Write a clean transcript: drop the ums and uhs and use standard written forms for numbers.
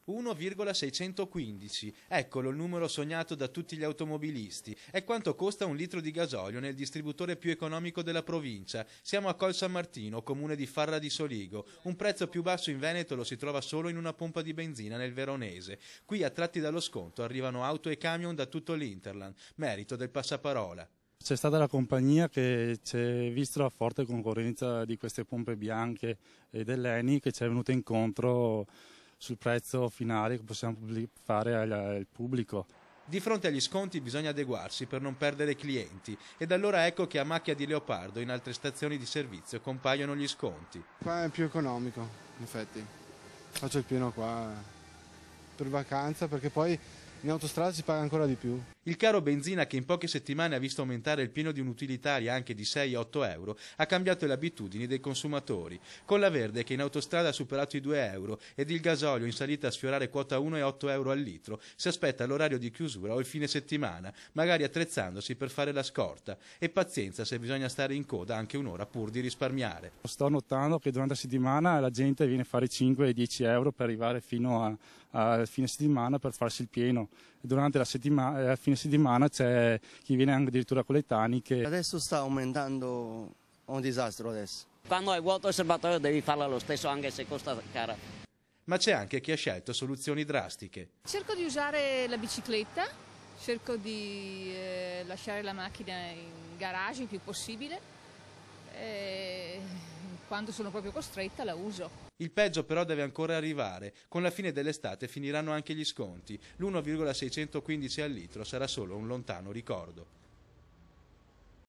1,615, eccolo il numero sognato da tutti gli automobilisti. È quanto costa un litro di gasolio nel distributore più economico della provincia. Siamo a Col San Martino, comune di Farra di Soligo. Un prezzo più basso in Veneto lo si trova solo in una pompa di benzina nel Veronese. Qui, attratti dallo sconto, arrivano auto e camion da tutto l'Interland, merito del passaparola. C'è stata la compagnia che c'è, visto la forte concorrenza di queste pompe bianche e dell'Eni, che ci è venuta incontro sul prezzo finale che possiamo fare al pubblico. Di fronte agli sconti bisogna adeguarsi per non perdere clienti ed allora ecco che a macchia di leopardo in altre stazioni di servizio compaiono gli sconti. Qua è più economico, in effetti. Faccio il pieno qua per vacanza perché poi in autostrada si paga ancora di più. Il caro benzina, che in poche settimane ha visto aumentare il pieno di un'utilitaria anche di 6-8 euro, ha cambiato le abitudini dei consumatori. Con la Verde, che in autostrada ha superato i 2 euro, ed il gasolio in salita a sfiorare quota 1,8 euro al litro, si aspetta l'orario di chiusura o il fine settimana, magari attrezzandosi per fare la scorta. E pazienza se bisogna stare in coda anche un'ora pur di risparmiare. Sto notando che durante la settimana la gente viene a fare 5 e 10 euro per arrivare fino al fine settimana per farsi il pieno. Durante la fine settimana c'è chi viene addirittura con le taniche. Adesso sta aumentando, un disastro adesso. Quando hai vuoto il serbatoio devi farla lo stesso anche se costa cara. Ma c'è anche chi ha scelto soluzioni drastiche. Cerco di usare la bicicletta, cerco di lasciare la macchina in garage il più possibile. Quando sono proprio costretta la uso. Il peggio però deve ancora arrivare. Con la fine dell'estate finiranno anche gli sconti. L'1,615 al litro sarà solo un lontano ricordo.